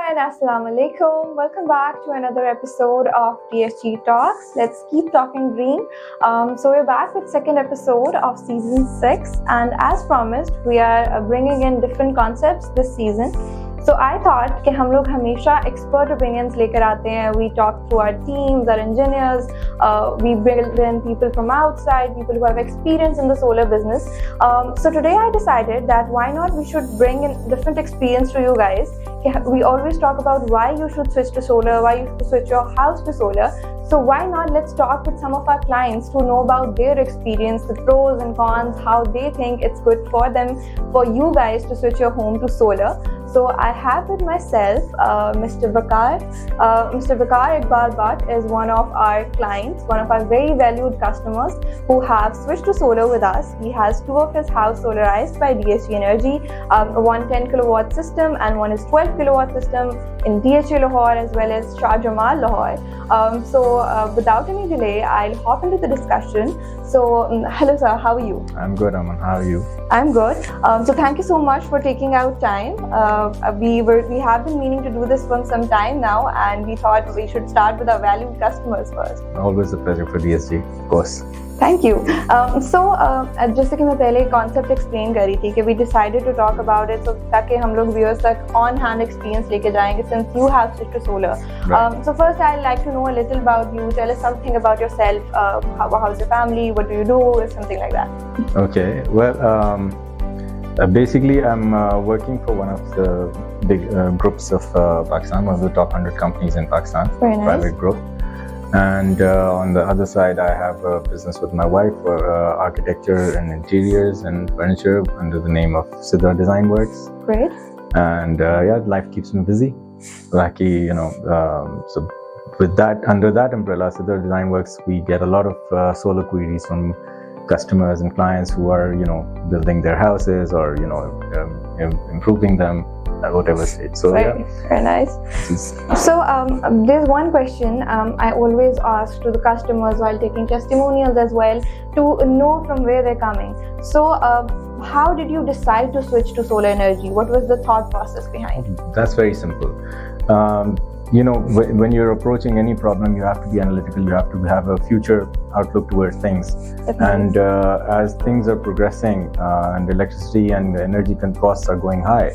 everyone, Assalamu alaikum. Welcome back to another episode of DSG Talks. Let's keep talking green. So we're back with second episode of season 6, and as promised, we are bringing in different concepts this season. So I thought कि हम लोग हमेशा expert opinions लेकर आते हैं. We talk to our teams, our engineers. We bring in people from outside, people who have experience in the solar business. So today I decided that why not we should bring in different experience to you guys. We always talk about why you should switch to solar, why you should switch your house to solar. So why not let's talk with some of our clients to know about their experience, the pros and cons, how they think it's good for them, for you guys to switch your home to solar. So I have with myself Mr. Bakar. Mr. Bakar Iqbal Bhatt is one of our clients, one of our very valued customers who have switched to solar with us. He has two of his house solarized by DSG Energy, one 10 kilowatt system and one is 12 kilowatt system in DHA Lahore as well as Shah Jamal Lahore. So without any delay, I'll hop into the discussion. So hello sir, how are you? I'm good, Aman. How are you? I'm good. So thank you so much for taking out time. We have been meaning to do this for some time now, and we thought we should start with our valued customers first. Always a pleasure for DSG, of course. Thank you. So जैसे कि मैं पहले concept explain कर रही थी कि we decided to talk about it so ताकि हम लोग viewers तक on hand experience लेके जाएंगे since you have switched to solar. Right. So first I'd like to know a little about you. Tell us something about yourself. How's your family? What do you do? Something like that. Okay. Well, basically, I'm working for one of the big groups of Pakistan, one of the top 100 companies in Pakistan, Very nice. Private group. And on the other side, I have a business with my wife for architecture and interiors and furniture under the name of Sidra Design Works. Great. And yeah, life keeps me busy. Lucky, so with that, under that umbrella, Sidra Design Works, we get a lot of solar queries from customers and clients who are, building their houses or, improving them at whatever stage. So Very nice. So there's one question I always ask to the customers while taking testimonials as well to know from where they're coming. So how did you decide to switch to solar energy? What was the thought process behind? That's very simple. When you're approaching any problem, you have to be analytical, you have to have a future outlook towards things. Definitely. And as things are progressing and electricity and energy costs are going high,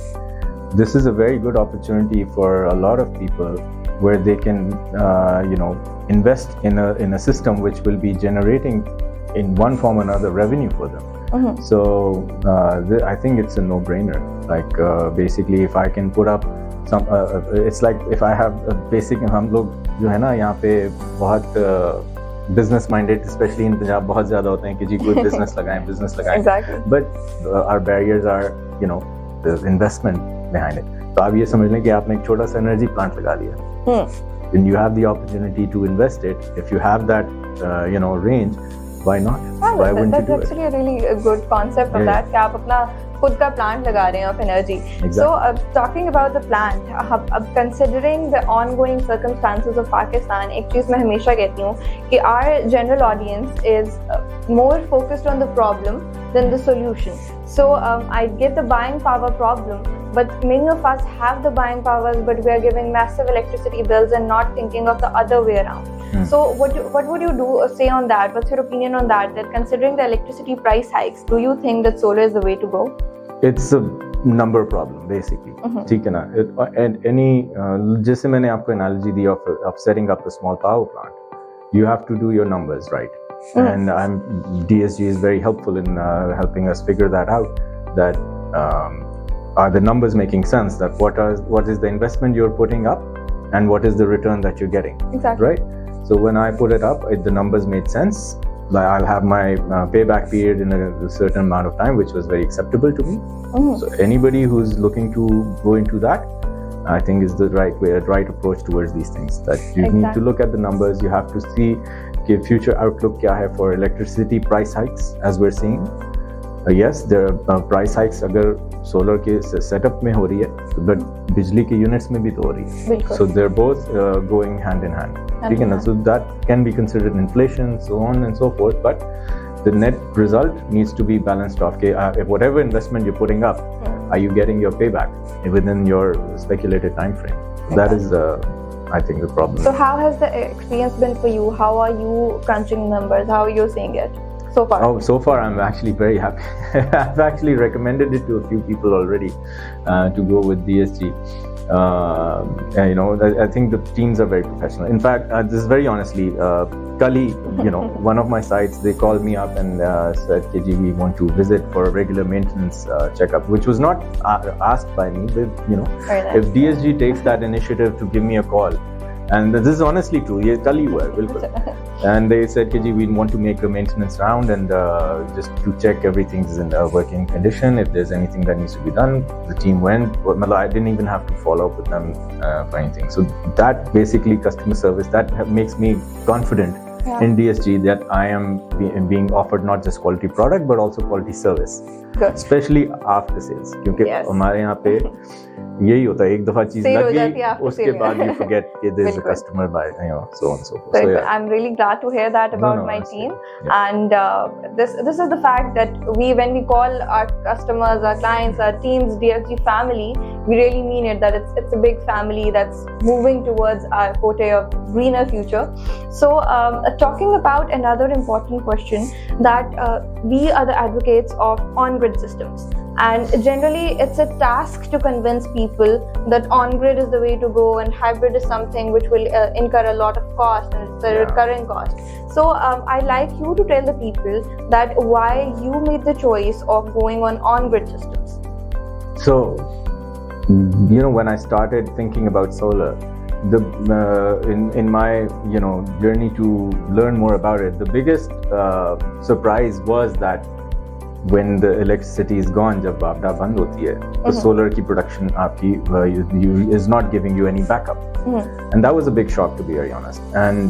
this is a very good opportunity for a lot of people where they can, invest in a system which will be generating in one form or another revenue for them. Mm-hmm. So I think it's a no-brainer. Like basically, if I can put up some, it's like if I have a basic, हम लोग जो है ना यहाँ पे बहुत business minded, especially in Punjab, बहुत ज़्यादा होते हैं कि जी कोई business लगाएं. Exactly. But our barriers are, the investment behind it. तो आप ये समझ लें कि आपने एक छोटा सा energy plant लगा लिया. Then you have the opportunity to invest it. If you have that, range, why not? Why wouldn't you do it? That's actually a really good concept of that कि आप अपना खुद का plant लगा रहे हैं of energy. Exactly. So talking about the plant, considering the ongoing circumstances of Pakistan, एक चीज़ मैं हमेशा कहती हूँ कि our general audience is more focused on the problem than the solution. So I get the buying power problem, but many of us have the buying powers, but we are giving massive electricity bills and not thinking of the other way around. So what would you say on that? What's your opinion on that? That considering the electricity price hikes, do you think that solar is the way to go? It's a number problem basically. ठीक है ना? And any जैसे मैंने आपको analogy the of setting up a small power plant, you have to do your numbers right. And DSG is very helpful in helping us figure that out. That are the numbers making sense? That what is the investment you're putting up, and what is the return that you're getting? Exactly. Right. So when I put it up, the numbers made sense. Like I'll have my payback period in a certain amount of time, which was very acceptable to me. So anybody who's looking to go into that, I think is the right approach towards these things. That you need to look at the numbers. You have to see the future outlook kya hai for electricity price hikes, as we're seeing. Yes, there are price hikes अगर solar के setup में हो रही है, but बिजली के units में भी तो हो रही है. So they're both going hand in hand. ठीक है ना? So that can be considered inflation, so on and so forth. But the net result needs to be balanced off. Okay, whatever investment you're putting up, are you getting your payback within your speculated time frame? That is, I think, the problem. So how has the experience been for you? How are you crunching numbers? How are you seeing it so far? Oh, so far I'm actually very happy. I've actually recommended it to a few people already to go with DSG. I think the teams are very professional. In fact, this is very honestly, Kali, one of my sites, they called me up and said, KG, we want to visit for a regular maintenance checkup, which was not asked by me, but nice. If DSG takes that initiative to give me a call, and this is honestly true, ye Kali hua hai, bilkul. And they said, KG, we want to make a maintenance round and just to check everything is in a working condition. If there's anything that needs to be done, the team went. I didn't even have to follow up with them for anything. So that basically customer service, that makes me confident in DSG that I am being offered not just quality product but also quality service. Good. Especially after sales. क्योंकि हमारे यहाँ पे यही होता है, एक दफा चीज लग गई उसके बाद you forget that there is a customer by so on and so forth. So yeah. I'm really glad to hear that about my team. Yeah. And this is the fact that when we call our customers, our clients, our teams DSG family, we really mean it, that it's a big family that's moving towards our forte of greener future. So talking about another important question, that we are the advocates of on-grid systems. And generally, it's a task to convince people that on-grid is the way to go and hybrid is something which will incur a lot of cost and it's a recurring cost. So I'd like you to tell the people that why you made the choice of going on-grid systems. So, when I started thinking about solar, in my journey to learn more about it, the biggest surprise was that when the electricity is gone, जब आपदा बंद होती है, the solar की production आपकी is not giving you any backup, and that was a big shock, to be very honest. And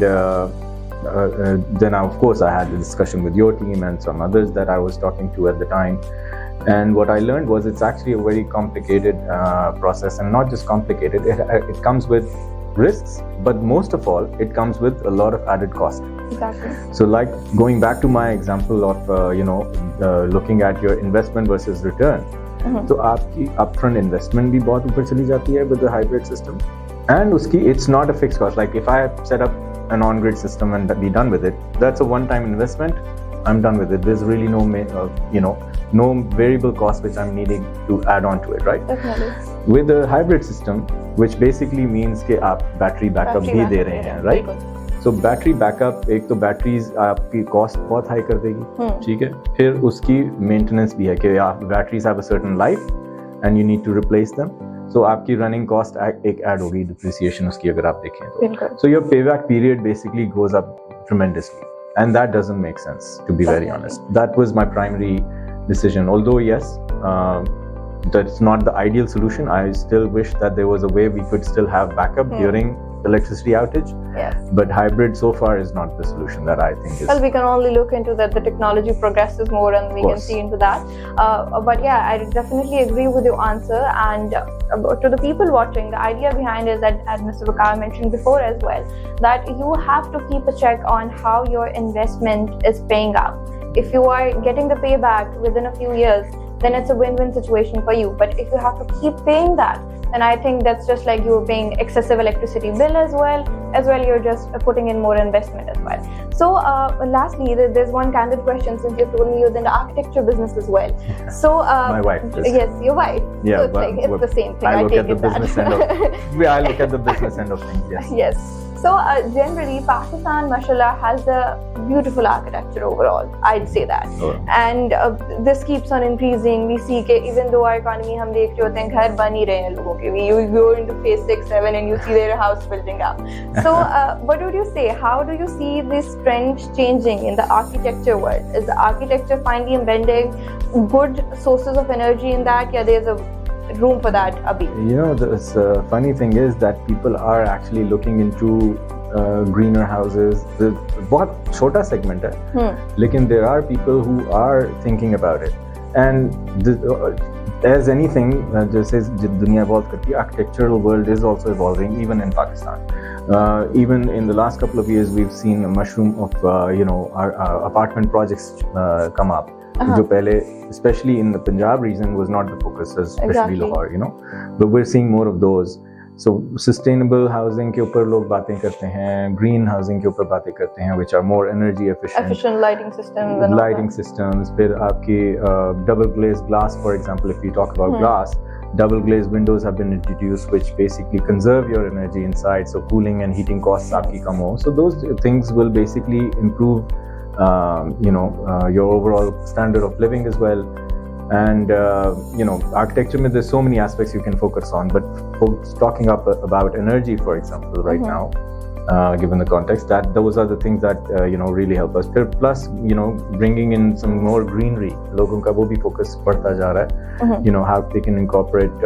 then of course I had a discussion with your team and some others that I was talking to at the time, and what I learned was it's actually a very complicated process, and not just complicated, it comes with risks, but most of all it comes with a lot of added cost. Exactly. So like going back to my example of looking at your investment versus return, so आपकी upfront investment भी बहुत ऊपर चली जाती है with the hybrid system, and it's not a fixed cost. Like if I set up an on-grid system and be done with it, that's a one-time investment. I'm done with it. There's really no variable cost which I'm needing to add on to it, right? Definitely. With a hybrid system, which basically means कि आप battery backup भी दे रहे हैं, right? So battery backup, एक तो batteries आपकी cost बहुत high कर देगी, ठीक है? फिर उसकी maintenance भी है कि batteries have a certain life and you need to replace them. So आपकी running cost एक add होगी, depreciation उसकी अगर आप देखें तो. So your payback period basically goes up tremendously, and that doesn't make sense, to be very honest. That was my primary decision. Although yes, that's not the ideal solution. I still wish that there was a way we could still have backup during electricity outage. Yes. But hybrid so far is not the solution that I think is. Well, we can only look into that. The technology progresses more, and we can see into that. But yeah, I definitely agree with your answer. And to the people watching, the idea behind is that, as Mr. Bakar mentioned before as well, that you have to keep a check on how your investment is paying out. If you are getting the payback within a few years, then it's a win-win situation for you. But if you have to keep paying that, then I think that's just like you're paying excessive electricity bill as well. You're just putting in more investment as well. So lastly, there's one candid question, since you've told me you're in the architecture business as well. So my wife is. Yes, your wife. Yeah, so it's the same thing. I look take at the it that. business end of I look at the business end of things. Yes. Yes. So generally, Pakistan, mashallah, has a beautiful architecture overall. I'd say that, and this keeps on increasing. We see that even though our economy, हम देख रहे होते हैं घर बन ही रहे हैं लोगों के. You go into phase 6, 7, and you see their house building up. So, what would you say? How do you see this trend changing in the architecture world? Is the architecture finally embedding good sources of energy in that? Yeah, there's a room for that, Abhi. The funny thing is that people are actually looking into greener houses. बहुत छोटा segment है, लेकिन there are people who are thinking about it. And as anything, जैसे दुनिया evolve करती है, architectural world is also evolving, even in Pakistan. Even in the last couple of years, we've seen a mushroom of our apartment projects come up. जो पहले, especially in the Punjab region, was not the focus, especially Lahore, but we're seeing more of those. So sustainable housing के ऊपर लोग बातें करते हैं, green housing के ऊपर बातें करते हैं, which are more energy efficient lighting systems and lighting systems. फिर आपकी double glazed glass, for example, if we talk about glass, double glazed windows have been introduced, which basically conserve your energy inside, so cooling and heating costs आपकी कम हो. So those things will basically improve your overall standard of living as well. And architecture, there's so many aspects you can focus on, but talking about energy, for example, right now, given the context, that those are the things that really help us. Plus, bringing in some more greenery. Logon ka wo bhi focus बढ़ता जा रहा है. How they can incorporate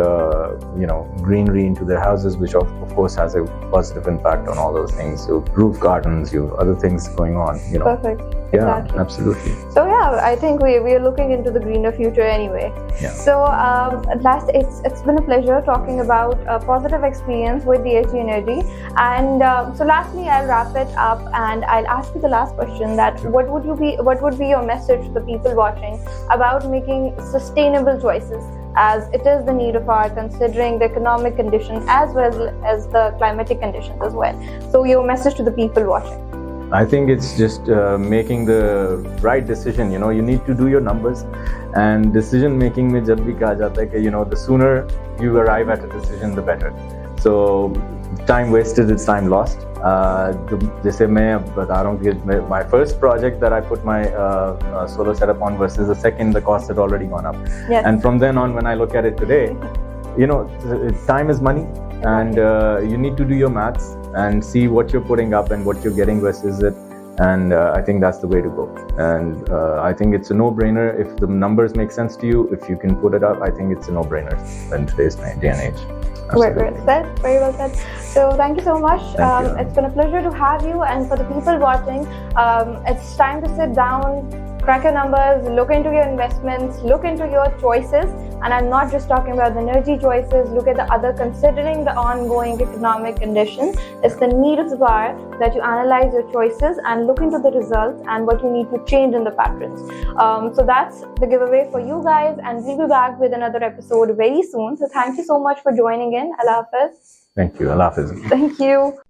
greenery into their houses, which of course has a positive impact on all those things. So roof gardens, other things going on. Perfect. Yeah, exactly. Absolutely. So yeah, I think we are looking into the greener future anyway. Yeah. So at last, it's been a pleasure talking about a positive experience with DSG Energy. And so lastly, I'll wrap it up and I'll ask you the last question: that what would be your message to the people watching about making sustainable choices, as it is the need of our considering the economic conditions as well as the climatic conditions as well. So your message to the people watching. I think it's just making the right decision. You need to do your numbers, and decision making में जब भी कहा जाता है कि the sooner you arrive at a decision, the better. So time wasted is time lost. जैसे मैं अब बता रहा हूँ कि my first project that I put my solar setup on versus the second, the cost had already gone up. Yes. And from then on, when I look at it today, time is money, and you need to do your maths and see what you're putting up and what you're getting versus it. And I think that's the way to go. And I think it's a no-brainer. If the numbers make sense to you, if you can put it up, I think it's a no-brainer in today's day and age. Very well said. So thank you so much. It's been a pleasure to have you. And for the people watching, it's time to sit down, crack your numbers, look into your investments, look into your choices. And I'm not just talking about the energy choices, look at the other, considering the ongoing economic conditions. It's the need of the hour that you analyze your choices and look into the results and what you need to change in the patterns. So that's the giveaway for you guys, and we'll be back with another episode very soon. So thank you so much for joining in. Allah Hafiz. Thank you. Allah Hafiz. Thank you.